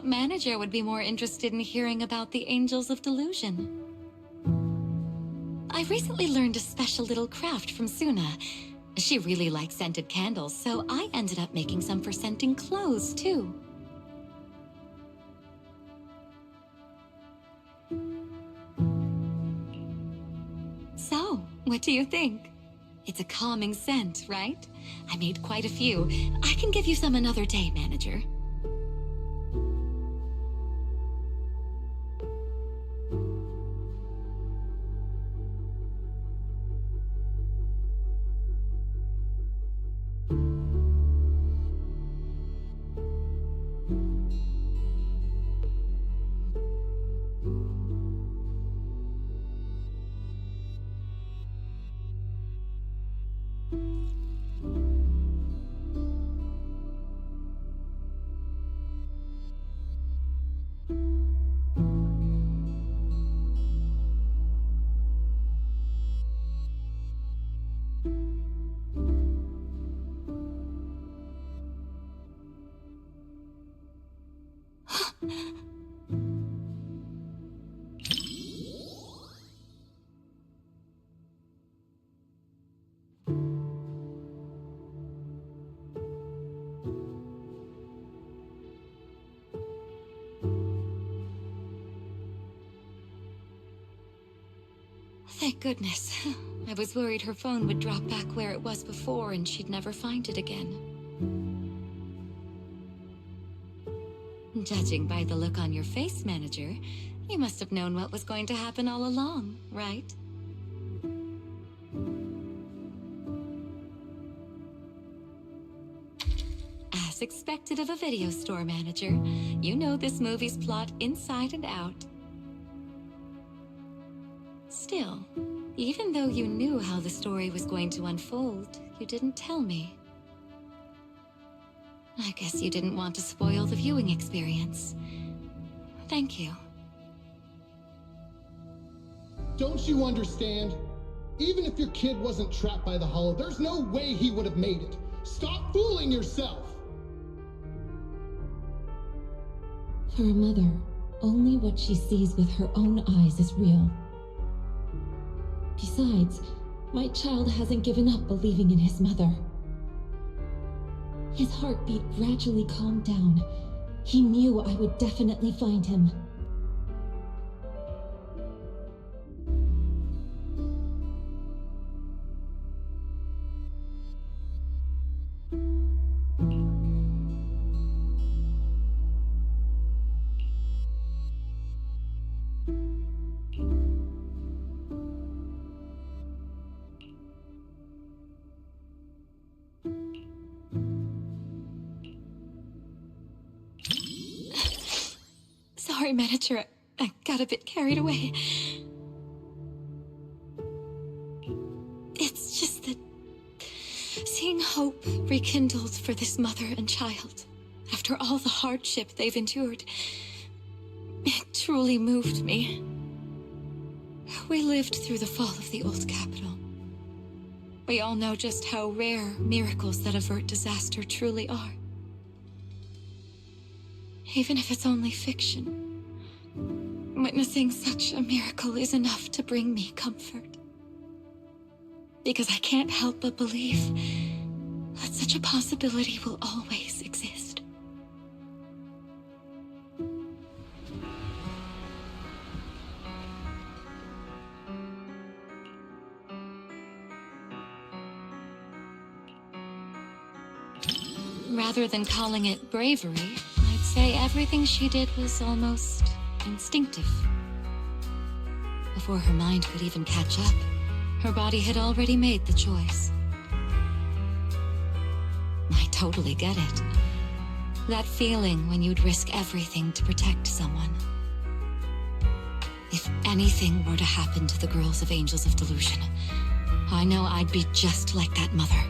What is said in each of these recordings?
thought manager would be more interested in hearing about the Angels of Delusion. I recently learned a special little craft from Suna. She really likes scented candles, so I ended up making some for scenting clothes, too. So, what do you think? It's a calming scent, right? I made quite a few. I can give you some another day, manager. Thank goodness. I was worried her phone would drop back where it was before and she'd never find it again. Judging by the look on your face, manager, you must have known what was going to happen all along, right? As expected of a video store manager, you know this movie's plot inside and out. Still, even though you knew how the story was going to unfold, you didn't tell me. I guess you didn't want to spoil the viewing experience. Thank you. Don't you understand? Even if your kid wasn't trapped by the hollow, there's no way he would have made it. Stop fooling yourself! For a mother, only what she sees with her own eyes is real. Besides, my child hasn't given up believing in his mother. His heartbeat gradually calmed down. He knew I would definitely find him. Sorry, manager. I got a bit carried away. It's just that seeing hope rekindled for this mother and child after all the hardship they've endured, it truly moved me. We lived through the fall of the old capital. We all know just how rare miracles that avert disaster truly are. Even if it's only fiction, witnessing such a miracle is enough to bring me comfort. Because I can't help but believe that such a possibility will always exist. Rather than calling it bravery, I'd say everything she did was almost instinctive. Before her mind could even catch up, her body had already made the choice. I totally get it. That feeling when you'd risk everything to protect someone. If anything were to happen to the girls of Angels of Delusion, I know I'd be just like that mother.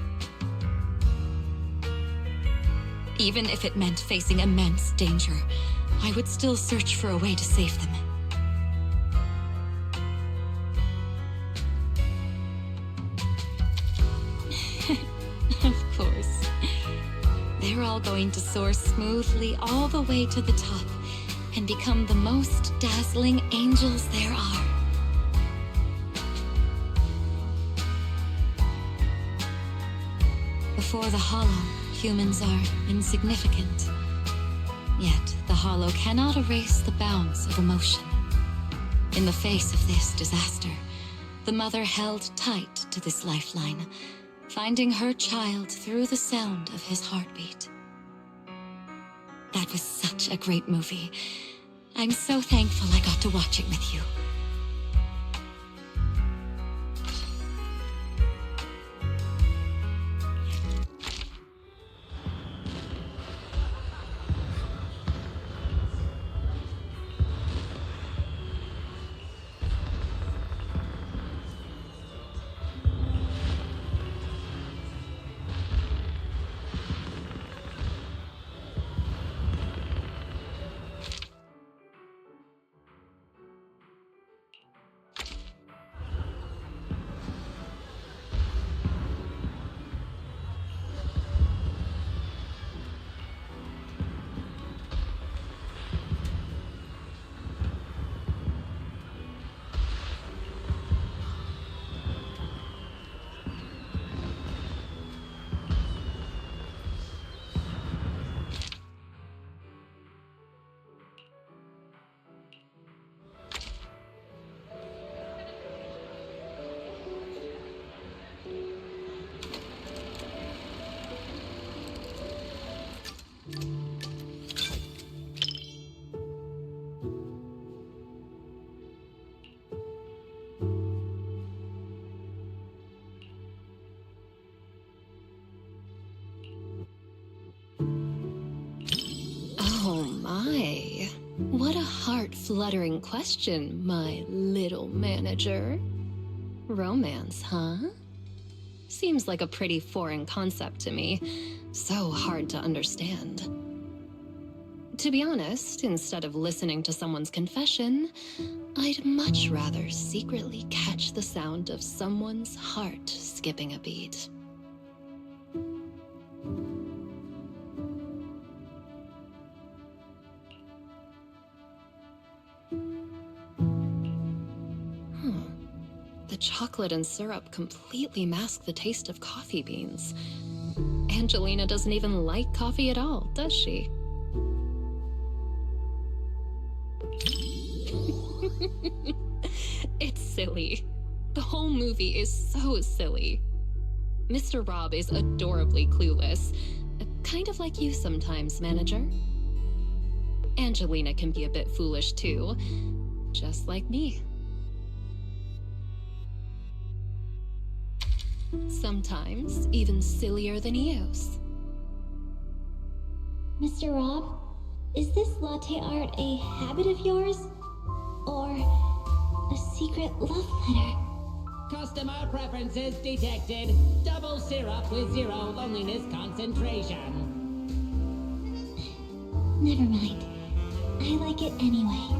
Even if it meant facing immense danger, I would still search for a way to save them. Of course. They're all going to soar smoothly all the way to the top and become the most dazzling angels there are. Before the hollow, humans are insignificant. Yet, the hollow cannot erase the bounds of emotion. In the face of this disaster, the mother held tight to this lifeline, finding her child through the sound of his heartbeat. That was such a great movie. I'm so thankful I got to watch it with you. Oh my. What a heart-fluttering question, my little manager. Romance, huh? Seems like a pretty foreign concept to me. So hard to understand. To be honest, instead of listening to someone's confession, I'd much rather secretly catch the sound of someone's heart skipping a beat. The chocolate and syrup completely mask the taste of coffee beans. Angelina doesn't even like coffee at all, does she? It's silly. The whole movie is so silly. Mr. Rob is adorably clueless, kind of like you sometimes, manager. Angelina can be a bit foolish too, just like me. Sometimes even sillier than Eos. Mr. Rob, is this latte art a habit of yours? Or a secret love letter? Customer preferences detected. Double syrup with 0 loneliness concentration. Never mind. I like it anyway.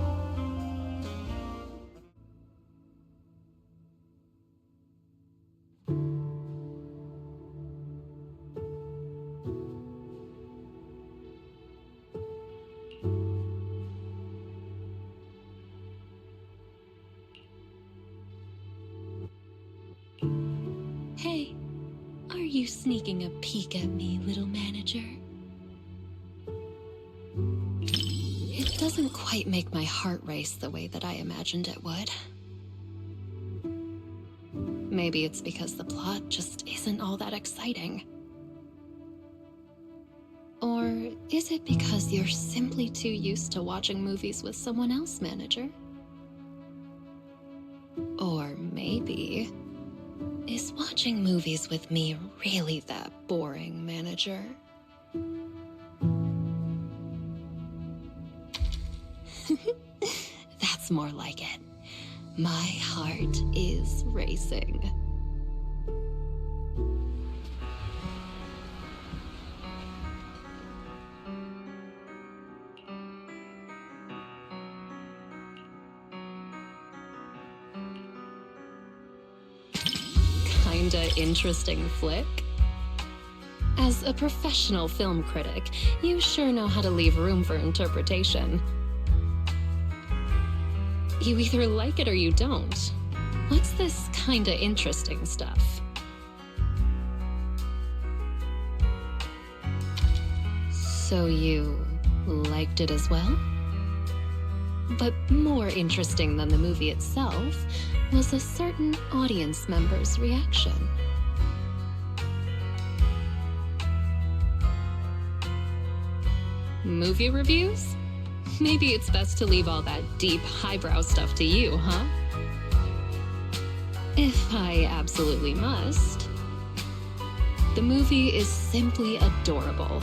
Hey, are you sneaking a peek at me, little manager? It doesn't quite make my heart race the way that I imagined it would. Maybe it's because the plot just isn't all that exciting. Or is it because you're simply too used to watching movies with someone else, manager? Or maybe... is watching movies with me really that boring, manager? That's more like it. My heart is racing. Kinda interesting flick. As a professional film critic, you sure know how to leave room for interpretation. You either like it or you don't. What's this kinda interesting stuff? So you liked it as well? But more interesting than the movie itself was a certain audience member's reaction. Movie reviews? Maybe it's best to leave all that deep, highbrow stuff to you, huh? If I absolutely must. The movie is simply adorable,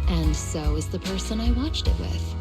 and so is the person I watched it with.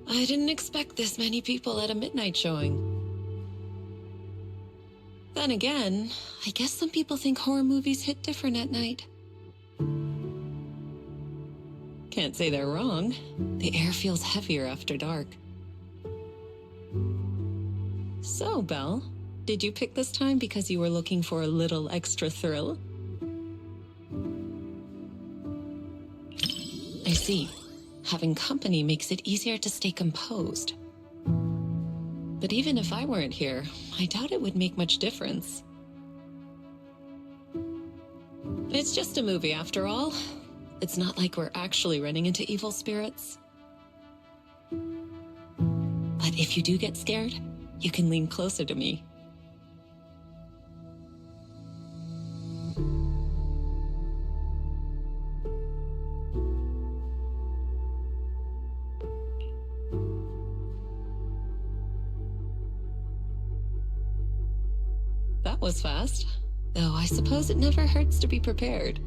I didn't expect this many people at a midnight showing. Then again, I guess some people think horror movies hit different at night. Can't say they're wrong. The air feels heavier after dark. So, Belle, did you pick this time because you were looking for a little extra thrill? I see. Having company makes it easier to stay composed. But even if I weren't here, I doubt it would make much difference. It's just a movie after all. It's not like we're actually running into evil spirits. But if you do get scared, you can lean closer to me. That was fast. Though I suppose it never hurts to be prepared.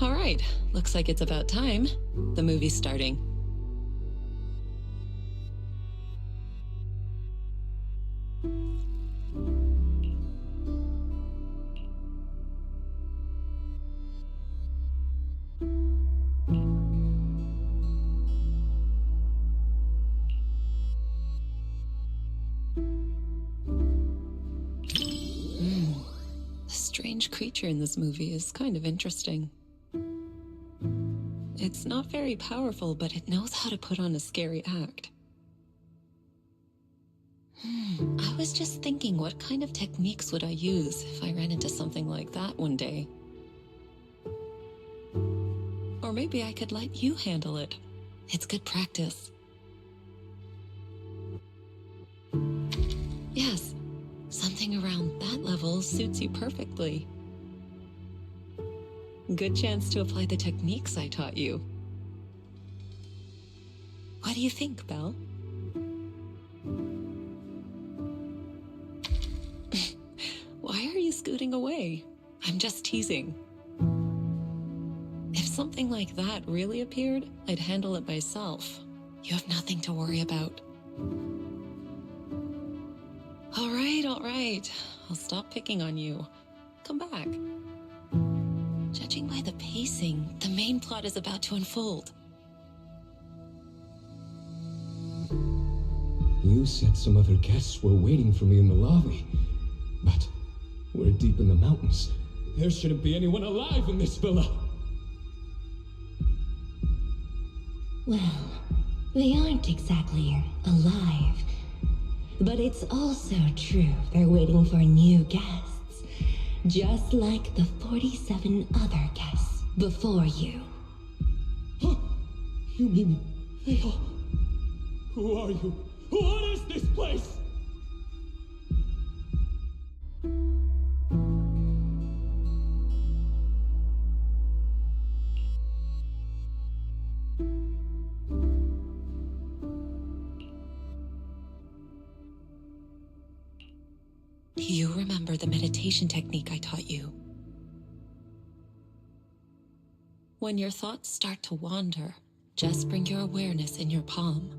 All right, looks like it's about time. The movie's starting. The strange creature in this movie is kind of interesting. It's not very powerful, but it knows how to put on a scary act. I was just thinking, what kind of techniques would I use if I ran into something like that one day? Or maybe I could let you handle it. It's good practice. Yes, something around that level suits you perfectly. Good chance to apply the techniques I taught you. What do you think, Belle? Why are you scooting away? I'm just teasing. If something like that really appeared, I'd handle it myself. You have nothing to worry about. All right. I'll stop picking on you. Come back. Judging by the pacing, the main plot is about to unfold. You said some other guests were waiting for me in the lobby. But we're deep in the mountains. There shouldn't be anyone alive in this villa. Well, they aren't exactly alive. But it's also true they're waiting for new guests, just like the 47 other guests before you. Huh? You mean they all... Who are you? What is this place? Do you remember the meditation technique I taught you? When your thoughts start to wander, just bring your awareness in your palm.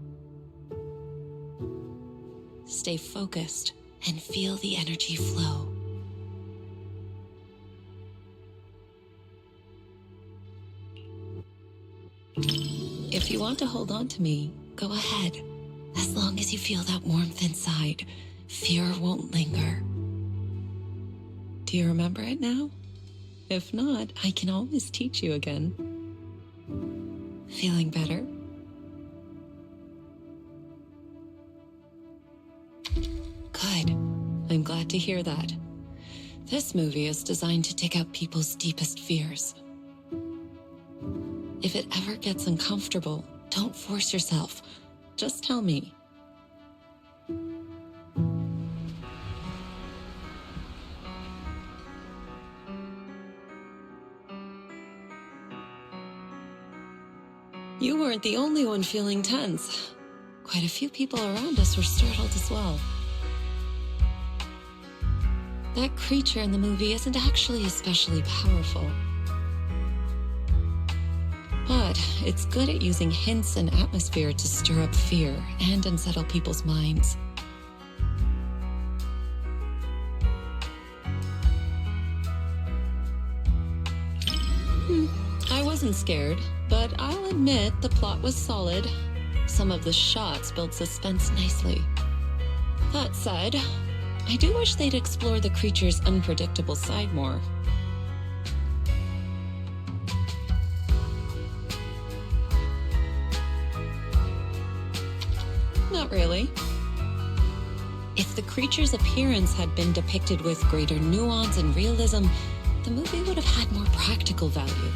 Stay focused and feel the energy flow. If you want to hold on to me, go ahead. As long as you feel that warmth inside, fear won't linger. Do you remember it now? If not, I can always teach you again. Feeling better? Good. I'm glad to hear that. This movie is designed to take out people's deepest fears. If it ever gets uncomfortable, don't force yourself. Just tell me. You weren't the only one feeling tense. Quite a few people around us were startled as well. That creature in the movie isn't actually especially powerful. But it's good at using hints and atmosphere to stir up fear and unsettle people's minds. I wasn't scared, but I'll admit the plot was solid. Some of the shots built suspense nicely. That said, I do wish they'd explore the creature's unpredictable side more. Not really. If the creature's appearance had been depicted with greater nuance and realism, the movie would have had more practical value.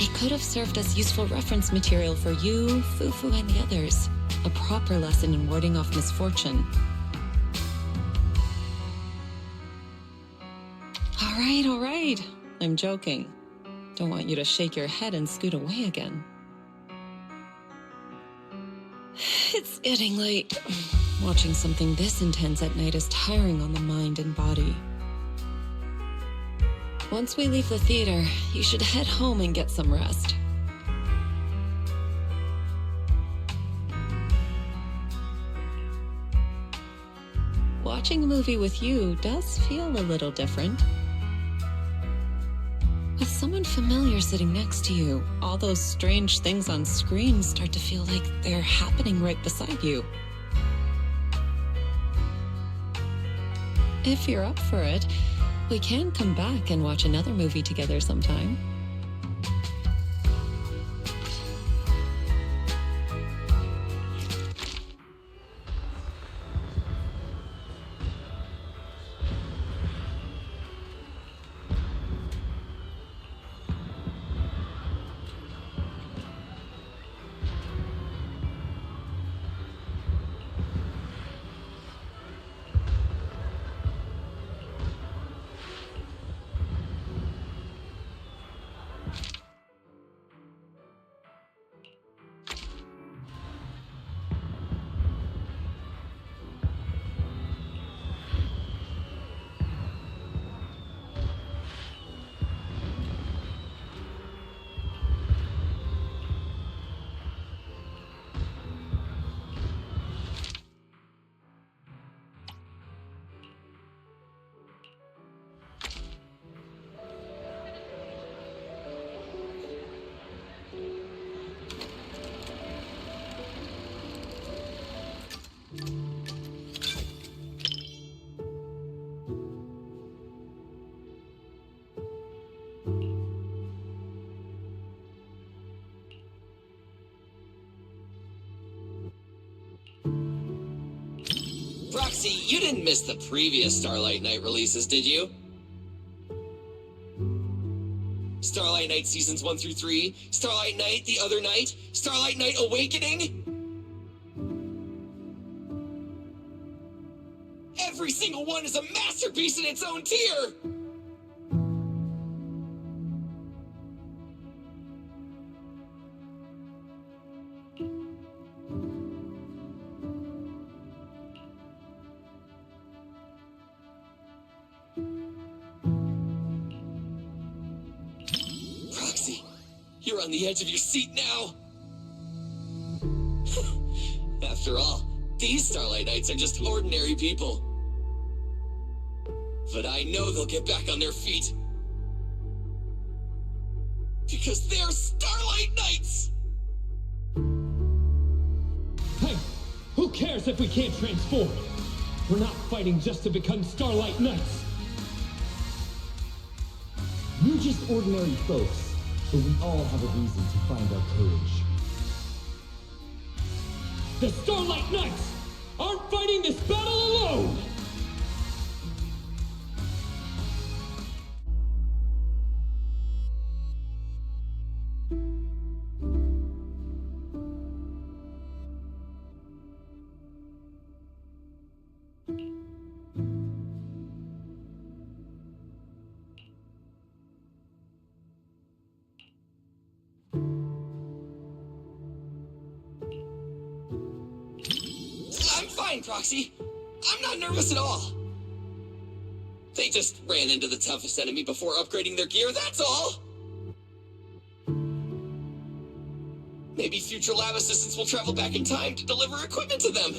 It could have served as useful reference material for you, Fufu, and the others. A proper lesson in warding off misfortune. All right. I'm joking. Don't want you to shake your head and scoot away again. It's getting late. Watching something this intense at night is tiring on the mind and body. Once we leave the theater, you should head home and get some rest. Watching a movie with you does feel a little different. With someone familiar sitting next to you, all those strange things on screen start to feel like they're happening right beside you. If you're up for it, we can come back and watch another movie together sometime. Roxy, you didn't miss the previous Starlight Knight releases, did you? Starlight Knight Seasons 1 through 3, Starlight Knight The Other Night, Starlight Knight Awakening? Every single one is a masterpiece in its own tier! Roxy, you're on the edge of your seat now! After all, these Starlight Knights are just ordinary people. But I know they'll get back on their feet. Because they're Starlight Knights! Hey, who cares if we can't transform? We're not fighting just to become Starlight Knights. We're just ordinary folks, but we all have a reason to find our courage. The Starlight Knights aren't fighting this battle alone! I'm fine, Proxy. I'm not nervous at all. They just ran into the toughest enemy before upgrading their gear, that's all! Maybe future lab assistants will travel back in time to deliver equipment to them.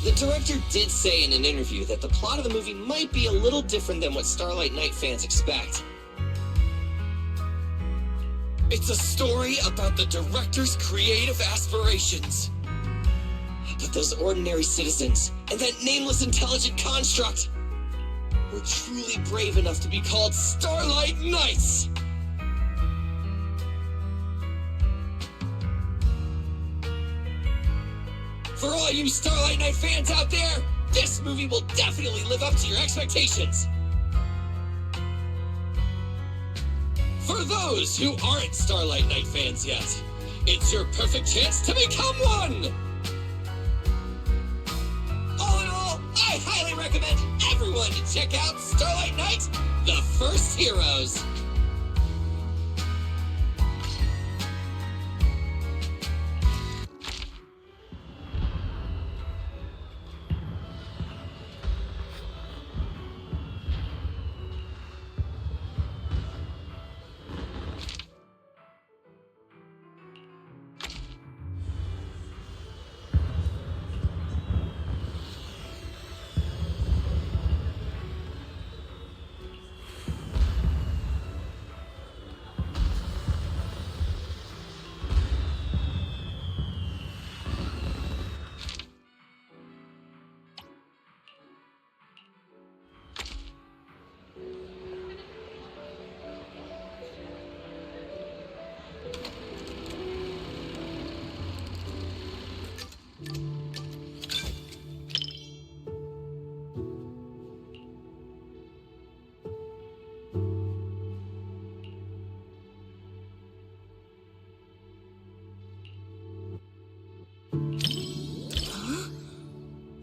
The director did say in an interview that the plot of the movie might be a little different than what Starlight Knight fans expect. It's a story about the director's creative aspirations. But those ordinary citizens, and that nameless intelligent construct, were truly brave enough to be called Starlight Knights! For all you Starlight Knight fans out there, this movie will definitely live up to your expectations! For those who aren't Starlight Knight fans yet, it's your perfect chance to become one! All in all, I highly recommend everyone to check out Starlight Knight, The First Heroes!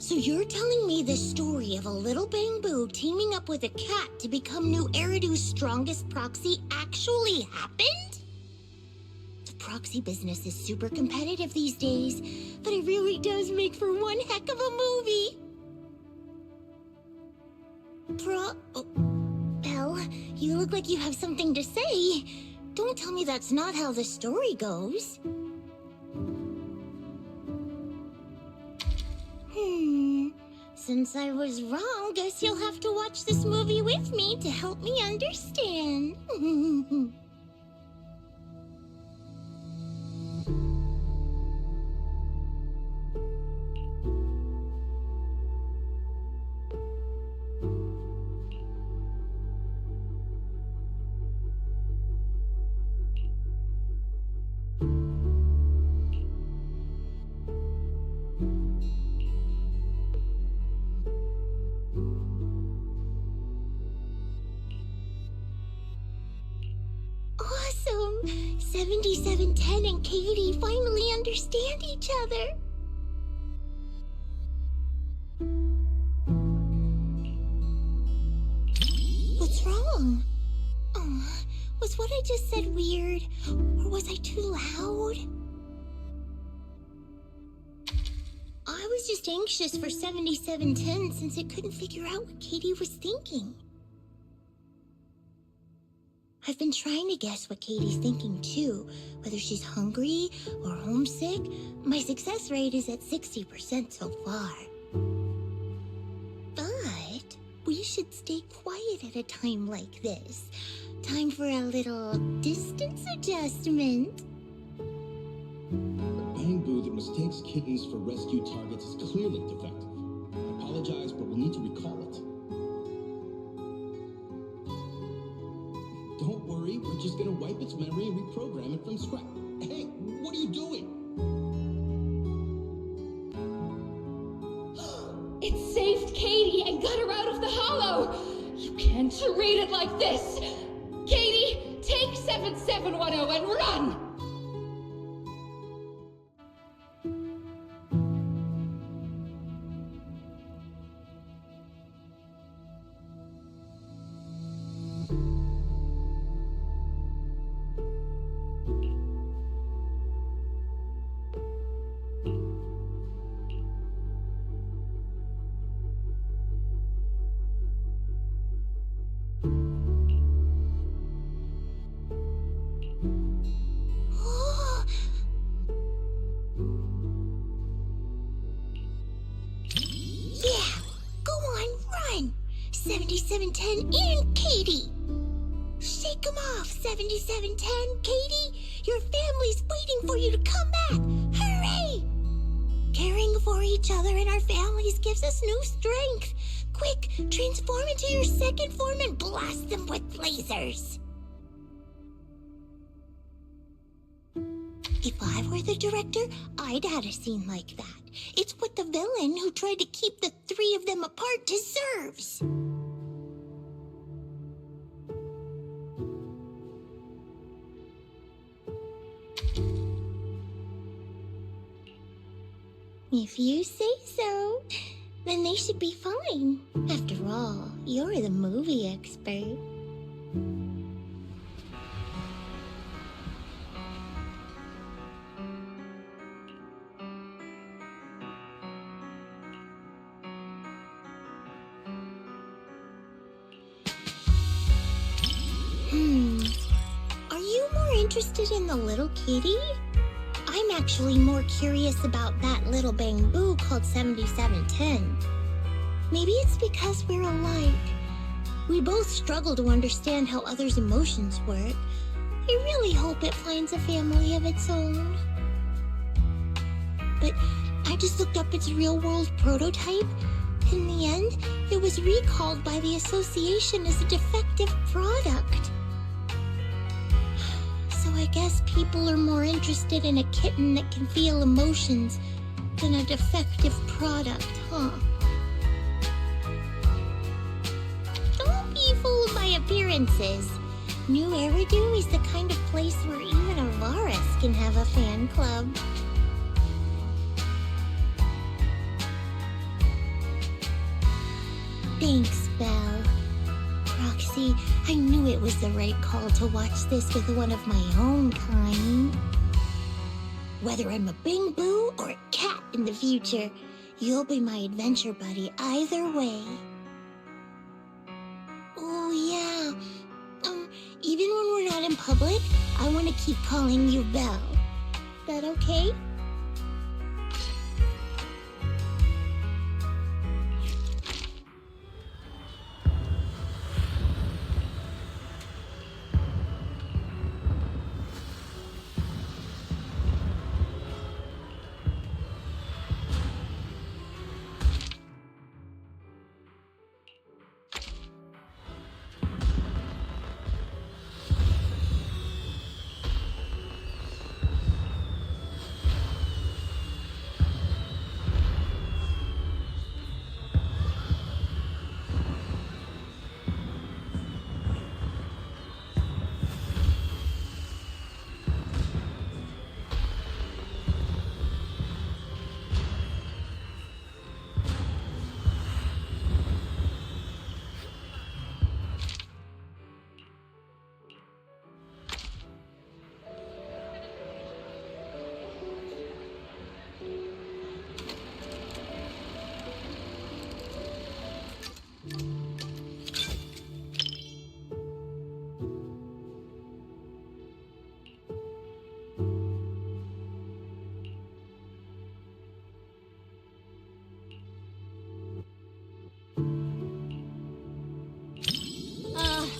So you're telling me this story of a little bamboo teaming up with a cat to become new Eridu's strongest proxy actually happened? The proxy business is super competitive these days, but it really does make for one heck of a movie. Belle, You look like you have something to say. Don't tell me that's not how the story goes. Since I was wrong, guess you'll have to watch this movie with me to help me understand. Awesome! 7710 and Katie finally understand each other. What's wrong? Was what I just said weird? Or was I too loud? I was just anxious for 7710 since I couldn't figure out what Katie was thinking. I've been trying to guess what Katie's thinking too, whether she's hungry or homesick. My success rate is at 60% so far. But we should stay quiet at a time like this. Time for a little distance adjustment. The bamboo that mistakes kittens for rescue targets is clearly defective. I apologize, but we'll need to recall it. Don't worry, we're just gonna wipe its memory and reprogram it from scratch. Hey, what are you doing? It saved Katie and got her out of the hollow! You can't read it like this! Katie, take 7710 and run! Yeah, go on, run! 7710 and Katie! Shake 'em off, 7710, Katie! Your family's waiting for you to come back! Hurry! Caring for each other and our families gives us new strength. Quick, transform into your second form and blast them with lasers! If I were the director, I'd add a scene like that. It's what the villain who tried to keep the three of them apart deserves. If you say so, then they should be fine. After all, you're the movie expert. Are you more interested in the little kitty? I'm actually more curious about that little bamboo called 7710. Maybe it's because we're alike. We both struggle to understand how others' emotions work. I really hope it finds a family of its own. But I just looked up its real-world prototype. In the end, it was recalled by the association as a defective product. So I guess people are more interested in a kitten that can feel emotions than a defective product, huh? Don't be fooled by appearances. New Eridu is the kind of place where even a Varus can have a fan club. Thanks, Belle. Roxy, I knew it was the right call to watch this with one of my own kind. Whether I'm a bamboo or a cat in the future, you'll be my adventure buddy either way. Oh yeah, public, I want to keep calling you Belle. That okay?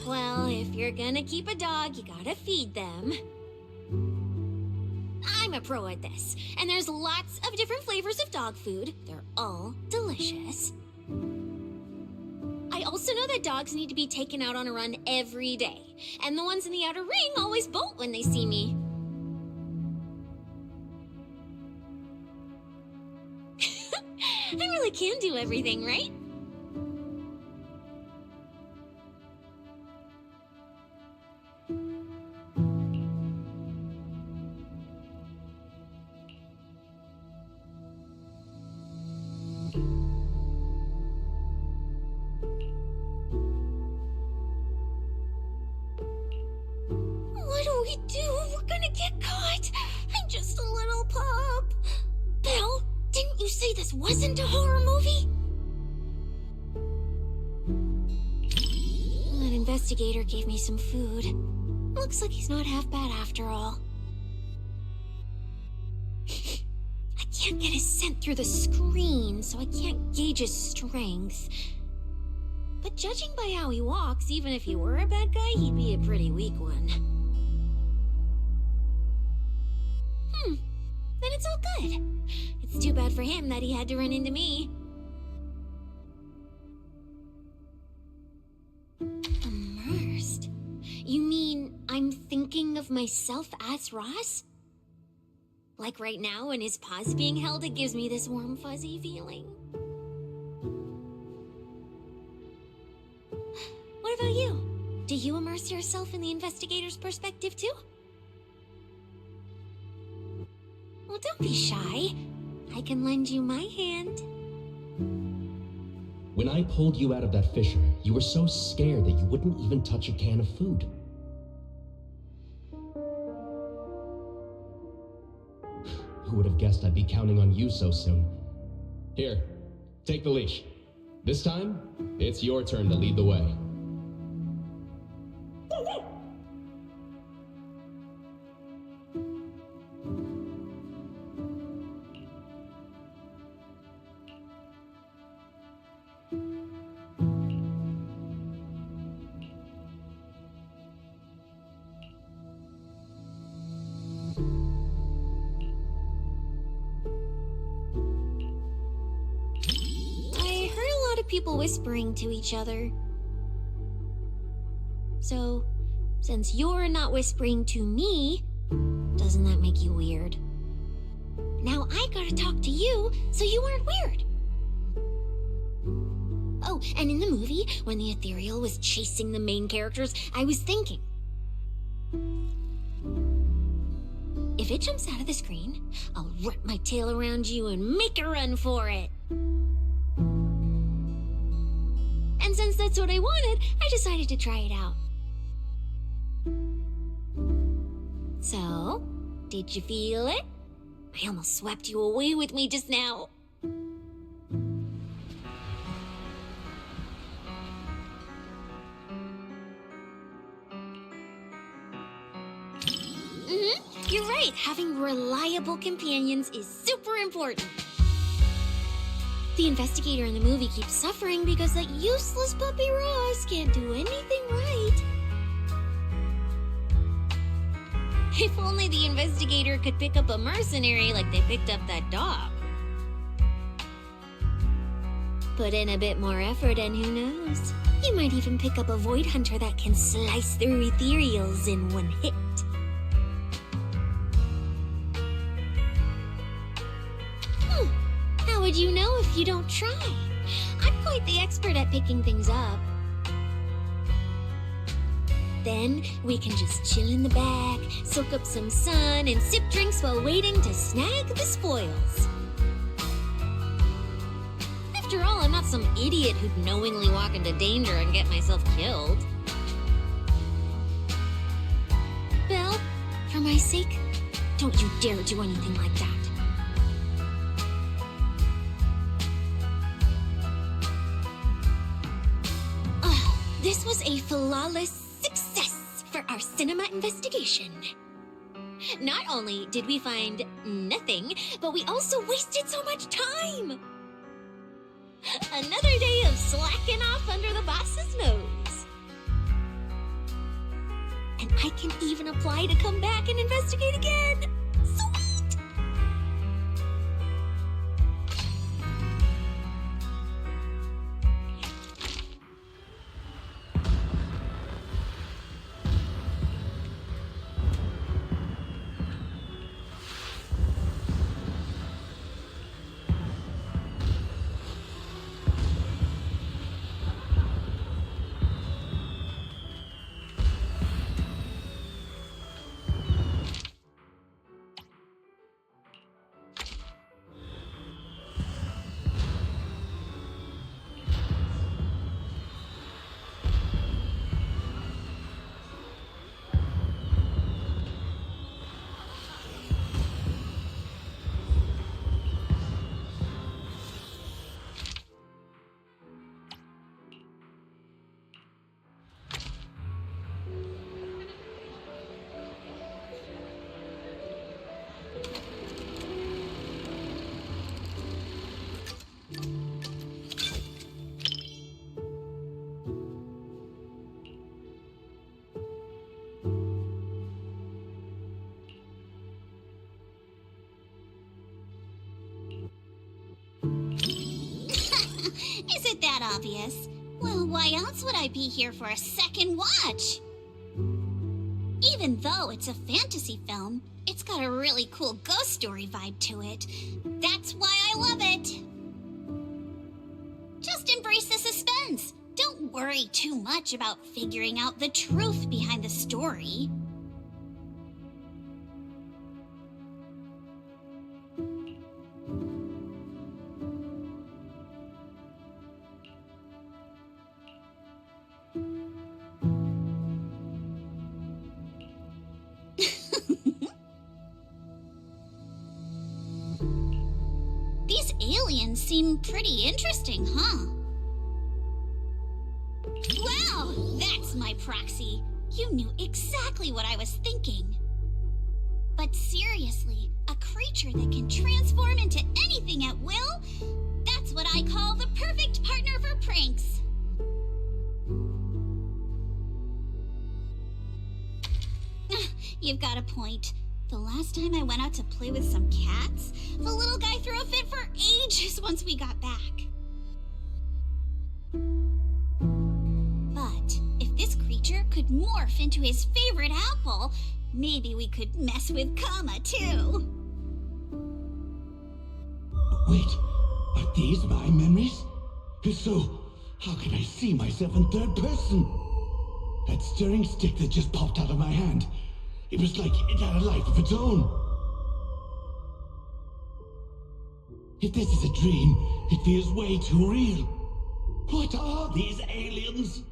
Well, if you're gonna keep a dog, you gotta feed them. I'm a pro at this, and there's lots of different flavors of dog food. They're all delicious. I also know that dogs need to be taken out on a run every day, and the ones in the outer ring always bolt when they see me. I really can do everything, right? What do we do? We're gonna get caught. I'm just a little pup. Belle, didn't you say this wasn't a horror movie? That investigator gave me some food. Looks like he's not half bad after all. I can't get his scent through the screen, so I can't gauge his strength. But judging by how he walks, even if he were a bad guy, he'd be a pretty weak one. Then it's all good. It's too bad for him that he had to run into me. Immersed? You mean I'm thinking of myself as Ross? Like right now when his paw's being held, it gives me this warm, fuzzy feeling. What about you? Do you immerse yourself in the investigator's perspective too? Well, don't be shy. I can lend you my hand. When I pulled you out of that fissure, you were so scared that you wouldn't even touch a can of food. Who would have guessed I'd be counting on you so soon? Here, take the leash. This time, it's your turn to lead the way. People whispering to each other. So, since you're not whispering to me, doesn't that make you weird? Now I gotta talk to you, so you aren't weird. Oh, and in the movie, when the ethereal was chasing the main characters, I was thinking, if it jumps out of the screen, I'll wrap my tail around you and make a run for it. And since that's what I wanted, I decided to try it out. So, did you feel it? I almost swept you away with me just now. You're right, having reliable companions is super important. The investigator in the movie keeps suffering because that useless puppy Ross can't do anything right. If only the investigator could pick up a mercenary like they picked up that dog. Put in a bit more effort and who knows? You might even pick up a void hunter that can slice through ethereals in one hit. How would you know if you don't try? I'm quite the expert at picking things up. Then we can just chill in the back, soak up some sun, and sip drinks while waiting to snag the spoils. After all, I'm not some idiot who'd knowingly walk into danger and get myself killed. Belle, for my sake, don't you dare do anything like that. This was a flawless success for our cinema investigation. Not only did we find nothing, but we also wasted so much time. Another day of slacking off under the boss's nose. And I can even apply to come back and investigate again. Sweet! Is it that obvious? Well, why else would I be here for a second watch? Even though it's a fantasy film, it's got a really cool ghost story vibe to it. That's why I love it. Just embrace the suspense. Don't worry too much about figuring out the truth behind the story. These aliens seem pretty interesting, huh? Wow, that's my proxy. You knew exactly what I was thinking. But seriously, a creature that can transform into anything at will? That's what I call the perfect partner for pranks. You've got a point. The last time I went out to play with some cats, the little guy threw a fit for ages once we got back. But if this creature could morph into his favorite apple, maybe we could mess with Kama too. Wait, are these my memories? If so, how can I see myself in third person? That stirring stick that just popped out of my hand. It was like it had a life of its own. If this is a dream, it feels way too real. What are these aliens?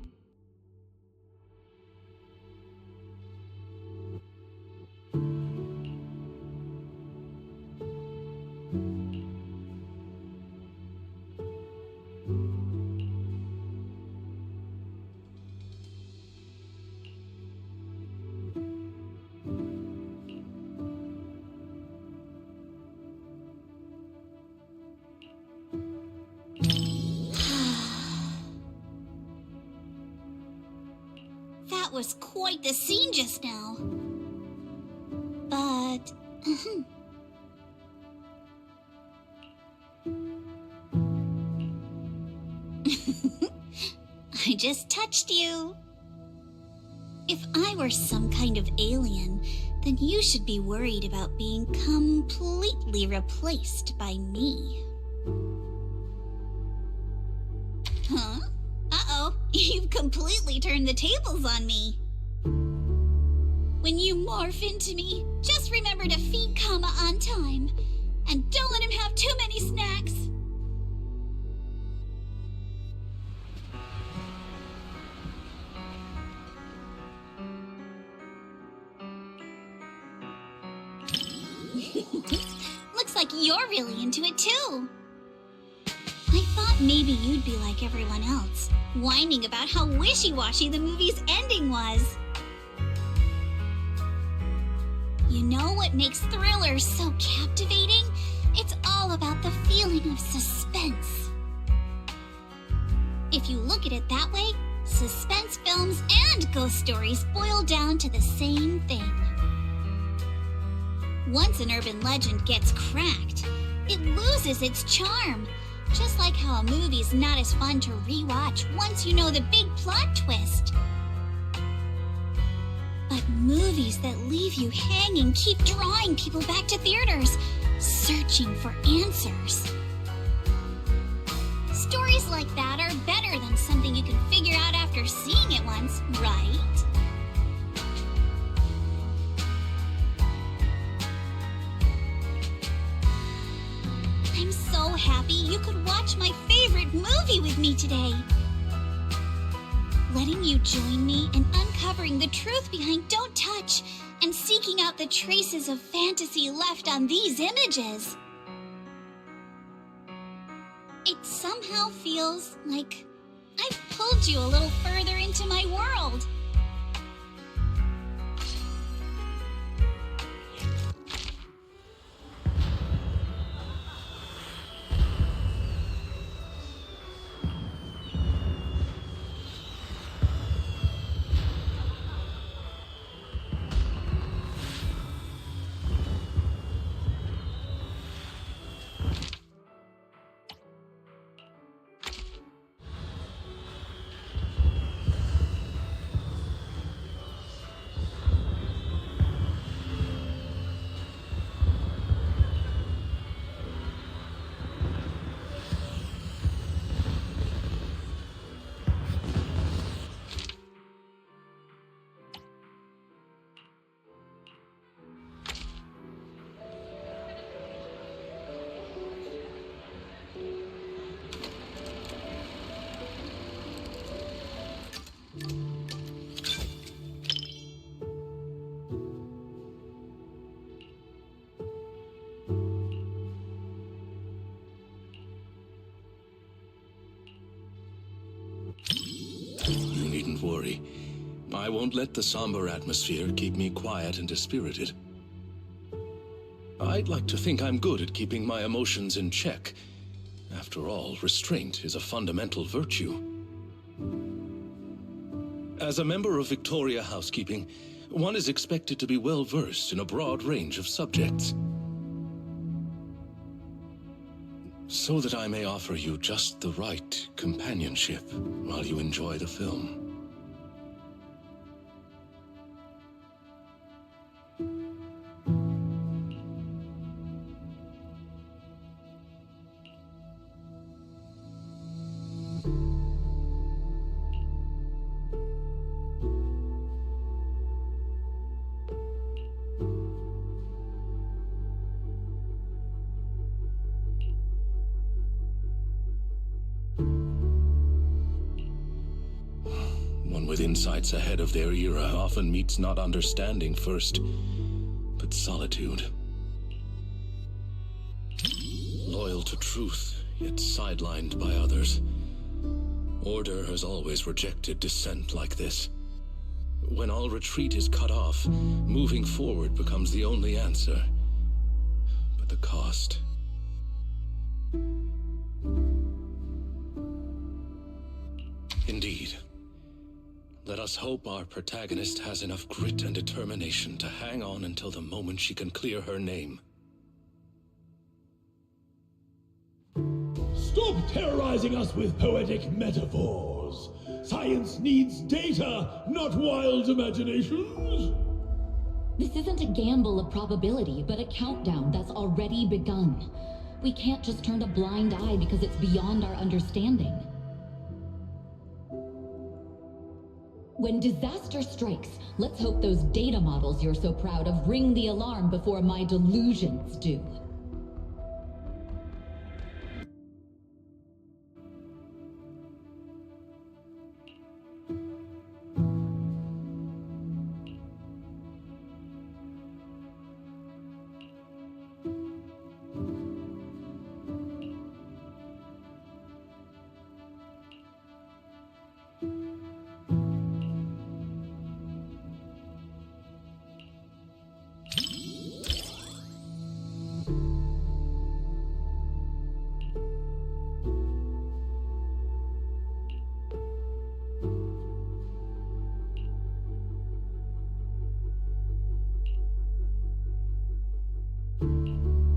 That was quite the scene just now. But... I just touched you. If I were some kind of alien, then you should be worried about being completely replaced by me. Huh? Uh-oh, you've completely turned the tables on me. When you morph into me, just remember to feed Kama on time. And don't let him have too many snacks. Looks like you're really into it too. I thought maybe you'd be like everyone else, whining about how wishy-washy the movie's ending was. You know what makes thrillers so captivating? It's all about the feeling of suspense. If you look at it that way, suspense films and ghost stories boil down to the same thing. Once an urban legend gets cracked, it loses its charm. Just like how a movie's not as fun to rewatch once you know the big plot twist. But movies that leave you hanging keep drawing people back to theaters, searching for answers. Stories like that are better than something you can figure out after seeing it once, right? I'm so happy you could watch my favorite movie with me today. Letting you join me in uncovering the truth behind Don't Touch and seeking out the traces of fantasy left on these images. It somehow feels like I've pulled you a little further into my world. You needn't worry. I won't let the somber atmosphere keep me quiet and dispirited. I'd like to think I'm good at keeping my emotions in check. After all, restraint is a fundamental virtue. As a member of Victoria Housekeeping, one is expected to be well-versed in a broad range of subjects. So that I may offer you just the right companionship while you enjoy the film. With insights ahead of their era often meets not understanding first, but solitude. Loyal to truth, yet sidelined by others. Order has always rejected dissent like this. When all retreat is cut off, moving forward becomes the only answer. But the cost... Indeed. Let us Let us hope our protagonist has enough grit and determination to hang on until the moment she can clear her name. Stop terrorizing us with poetic metaphors. Science needs data, not wild imaginations. This isn't a gamble of probability, but a countdown that's already begun. We can't just turn a blind eye because it's beyond our understanding. When disaster strikes, let's hope those data models you're so proud of ring the alarm before my delusions do.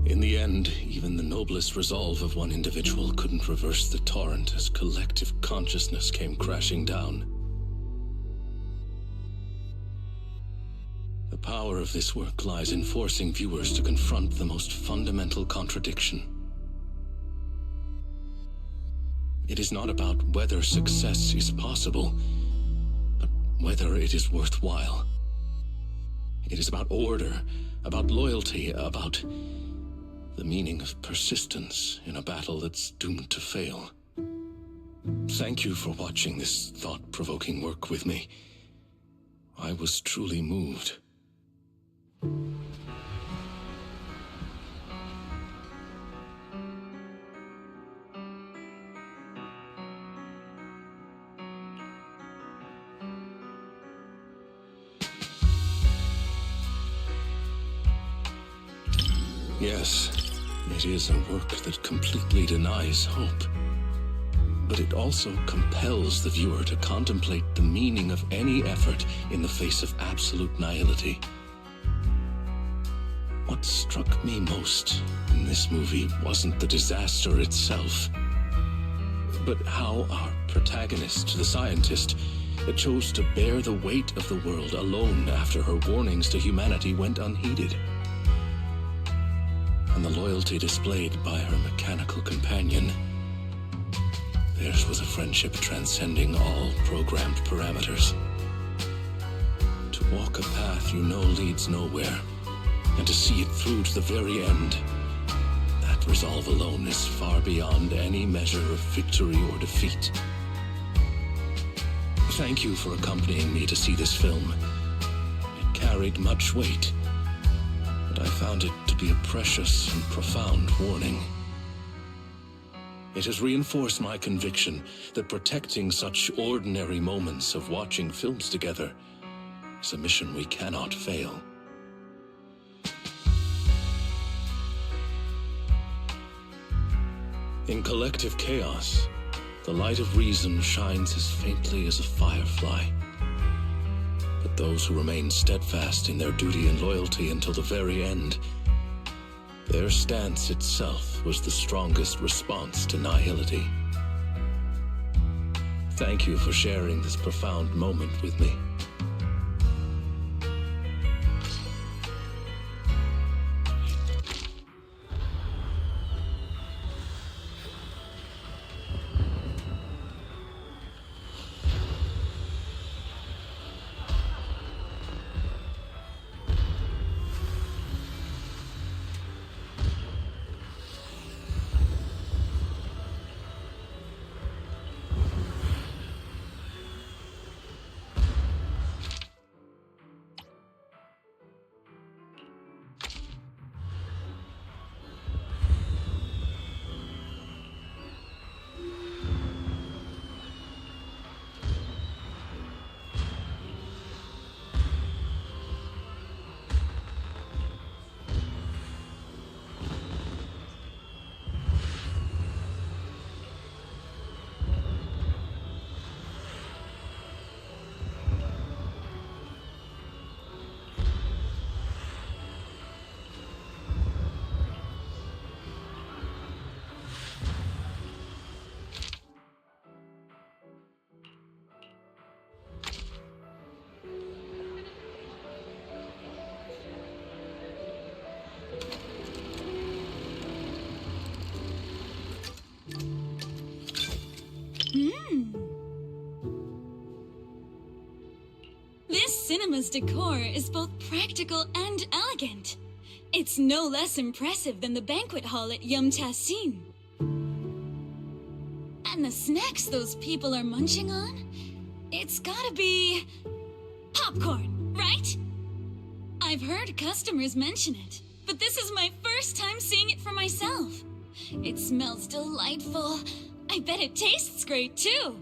In the end, even the noblest resolve of one individual couldn't reverse the torrent as collective consciousness came crashing down. The power of this work lies in forcing viewers to confront the most fundamental contradiction. It is not about whether success is possible, but whether it is worthwhile. It is about order, about loyalty, about the meaning of persistence in a battle that's doomed to fail. Thank you for watching this thought-provoking work with me. I was truly moved. Yes, it is a work that completely denies hope. But it also compels the viewer to contemplate the meaning of any effort in the face of absolute nihility. What struck me most in this movie wasn't the disaster itself, but how our protagonist, the scientist, chose to bear the weight of the world alone after her warnings to humanity went unheeded. And the loyalty displayed by her mechanical companion. Theirs was a friendship transcending all programmed parameters. To walk a path you know leads nowhere, and to see it through to the very end, that resolve alone is far beyond any measure of victory or defeat. Thank you for accompanying me to see this film. It carried much weight, but I found it to be a precious and profound warning. It has reinforced my conviction that protecting such ordinary moments of watching films together is a mission we cannot fail. In collective chaos, the light of reason shines as faintly as a firefly. But those who remain steadfast in their duty and loyalty until the very end, their stance itself was the strongest response to nihility. Thank you for sharing this profound moment with me. cinema's decor is both practical and elegant. It's no less impressive than the banquet hall at Yumchasin. And the snacks those people are munching on? It's gotta be popcorn, right? I've heard customers mention it, but this is my first time seeing it for myself. It smells delightful. I bet it tastes great, too.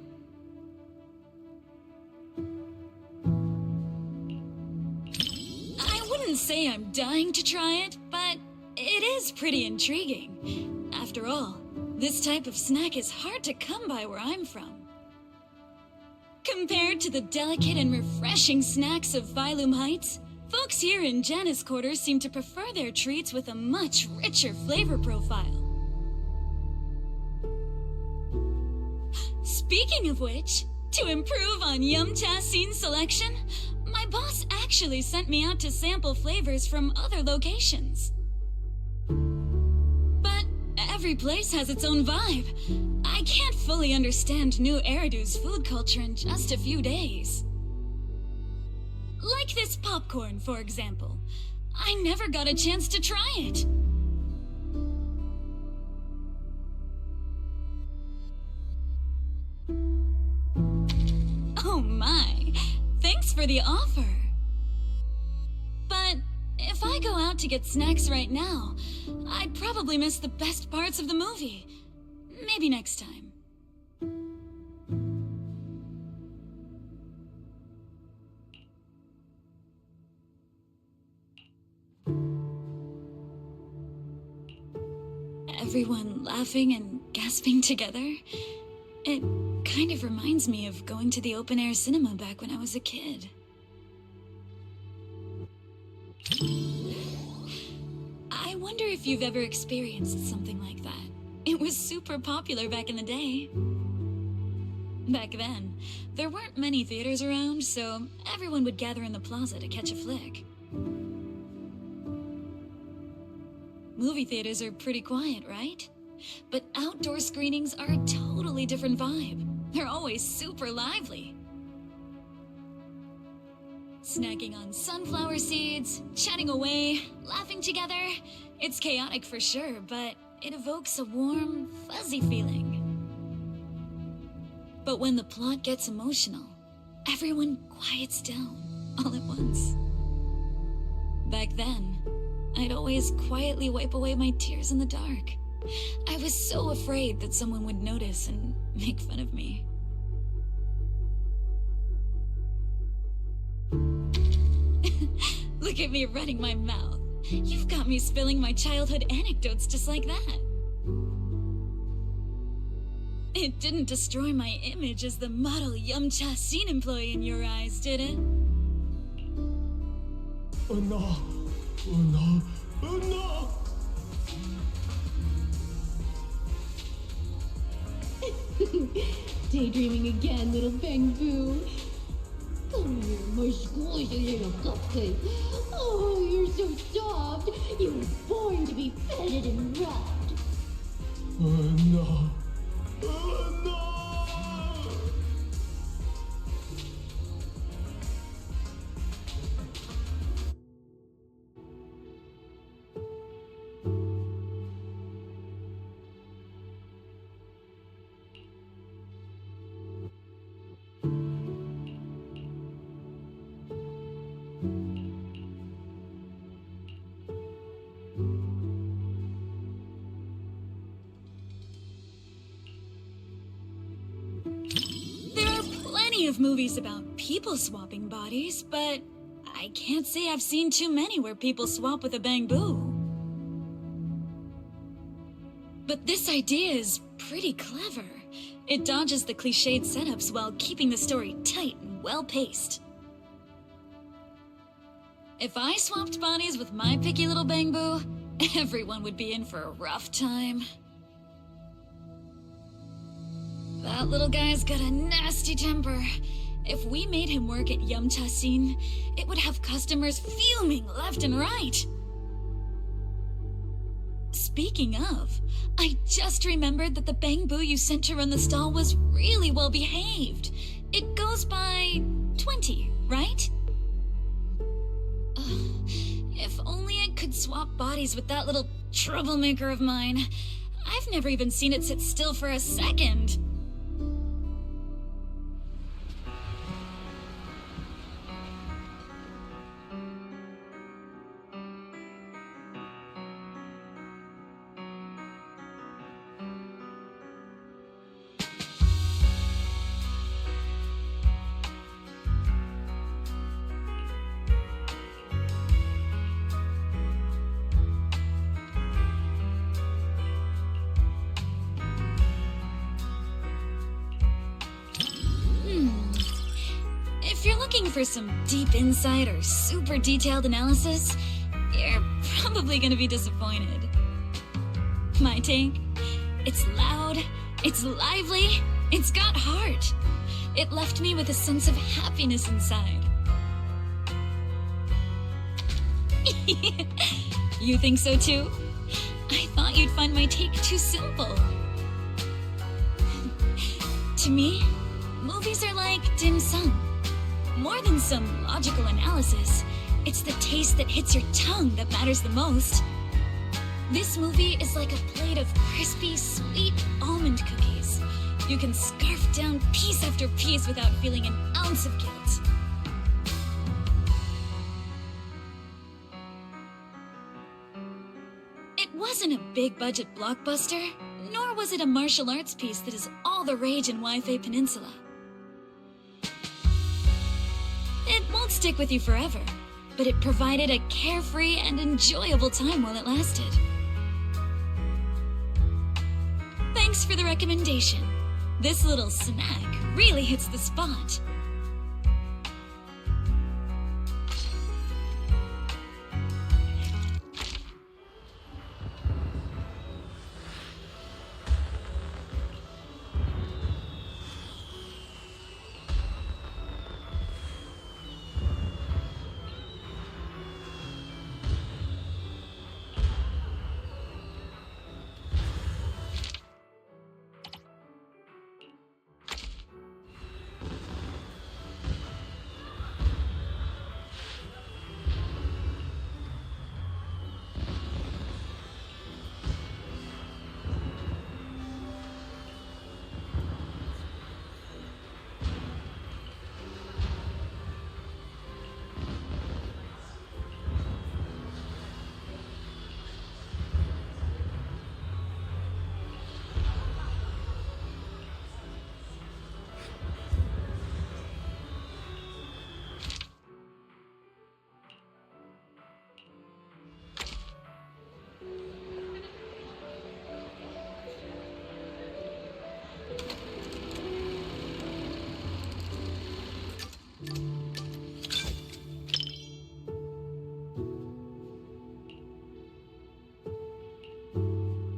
I wouldn't say I'm dying to try it, but it is pretty intriguing. After all, this type of snack is hard to come by where I'm from. Compared to the delicate and refreshing snacks of Phylum Heights, folks here in Janus Quarters seem to prefer their treats with a much richer flavor profile. Speaking of which, to improve on Yumchasin's selection, my boss actually sent me out to sample flavors from other locations. But every place has its own vibe. I can't fully understand New Eridu's food culture in just a few days. Like this popcorn, for example. I never got a chance to try it. Oh my, thanks for the offer. But if I go out to get snacks right now, I'd probably miss the best parts of the movie. Maybe next time. Everyone laughing and gasping together. It kind of reminds me of going to the open-air cinema back when I was a kid. I wonder if you've ever experienced something like that. It was super popular back in the day. Back then, there weren't many theaters around, so everyone would gather in the plaza to catch a flick. Movie theaters are pretty quiet, right? But outdoor screenings are a totally different vibe. They're always super lively. Snacking on sunflower seeds, chatting away, laughing together. It's chaotic for sure, but it evokes a warm, fuzzy feeling. But when the plot gets emotional, everyone quiets down all at once. Back then, I'd always quietly wipe away my tears in the dark. I was so afraid that someone would notice and make fun of me. Look at me running my mouth. You've got me spilling my childhood anecdotes just like that. It didn't destroy my image as the model Yumchasin employee in your eyes, did it? Oh no! Oh no! Oh no! Daydreaming again, little Bangbu. Come here, my squishy little cupcake. Oh, you're so soft. You were born to be petted and rubbed. Oh no! Oh no! Of movies about people swapping bodies, but I can't say I've seen too many where people swap with a Bangbu. But this idea is pretty clever. It dodges the cliched setups while keeping the story tight and well-paced. If I swapped bodies with my picky little Bangbu, everyone would be in for a rough time. That little guy's got a nasty temper. If we made him work at Yumchasin, it would have customers fuming left and right. Speaking of, I just remembered that the Bangbu you sent to run the stall was really well behaved. It goes by 20, right? could swap bodies with that little troublemaker of mine. I've never even seen it sit still for a second. If you're looking for some deep insight or super detailed analysis, you're probably gonna be disappointed. My take? It's loud, it's lively, it's got heart. It left me with a sense of happiness inside. You think so too? I thought you'd find my take too simple. To me, movies are like dim sum. More than some logical analysis, it's the taste that hits your tongue that matters the most. This movie is like a plate of crispy, sweet almond cookies. You can scarf down piece after piece without feeling an ounce of guilt. It wasn't a big-budget blockbuster, nor was it a martial arts piece that is all the rage in Wi-Fi Peninsula. It won't stick with you forever, but it provided a carefree and enjoyable time while it lasted. Thanks for the recommendation. This little snack really hits the spot.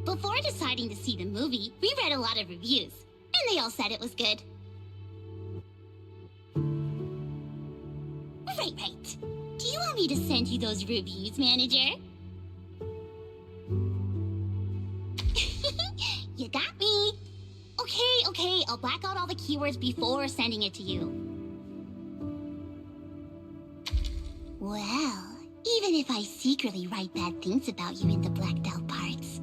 Before deciding to see the movie, we read a lot of reviews, and they all said it was good. Right. Do you want me to send you those reviews, manager? You got me. Okay, I'll black out all the keywords before sending it to you. Well, even if I secretly write bad things about you in the blacked out parts,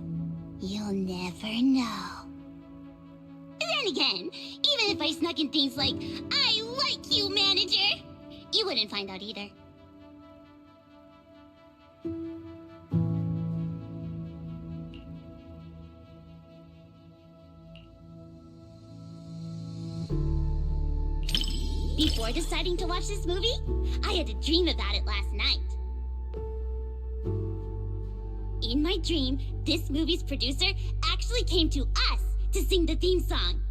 you'll never know. Then again, even if I snuck in things like, I like you, manager, you wouldn't find out either. Before deciding to watch this movie, I had a dream about it last night. In my dream, this movie's producer actually came to us to sing the theme song.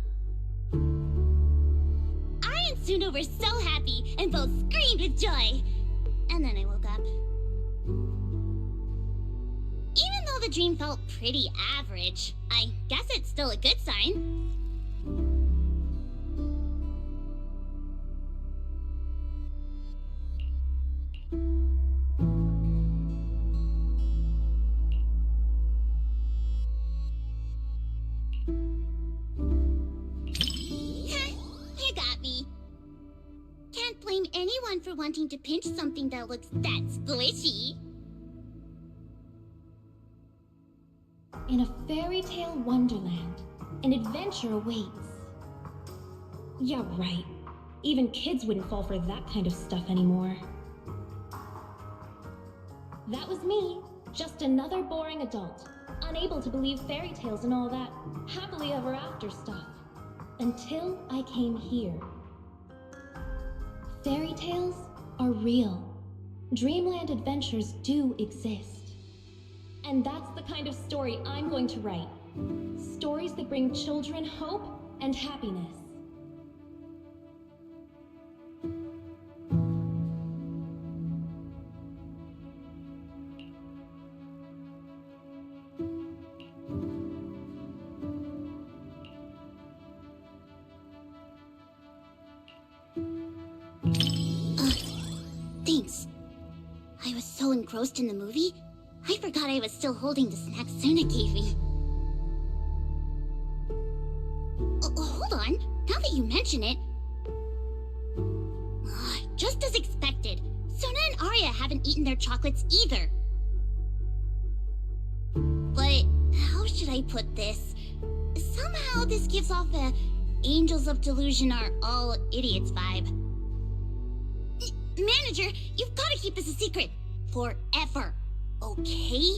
I and Suno were so happy and both screamed with joy. And then I woke up. Even though the dream felt pretty average, I guess it's still a good sign. You got me. Can't blame anyone for wanting to pinch something that looks that squishy. In a fairy tale wonderland, an adventure awaits. Yeah, right. Even kids wouldn't fall for that kind of stuff anymore. That was me, just another boring adult, unable to believe fairy tales and all that happily ever after stuff. Until I came here. Fairy tales are real. Dreamland adventures do exist. And that's the kind of story I'm going to write. Stories that bring children hope and happiness. Thanks. I was so engrossed in the movie, I forgot I was still holding the snack Suna gave me. Hold on, now that you mention it. Just as expected, Suna and Arya haven't eaten their chocolates either. But how should I put this? Somehow this gives off a Angels of Delusion are all idiots vibe. Manager, you've got to keep this a secret. Forever. Okay?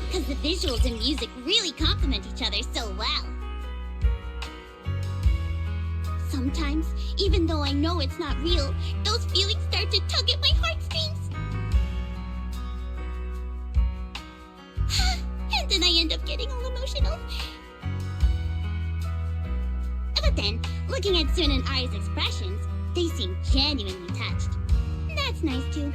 Because the visuals and music really complement each other so well. Sometimes, even though I know it's not real, those feelings start to tug at my heartstrings. And then I end up getting all emotional. But then, looking at Suna and Arya's expressions, they seem genuinely touched. That's nice too.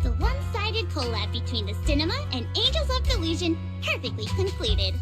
The one-sided collab between the cinema and Angels of Delusion perfectly concluded.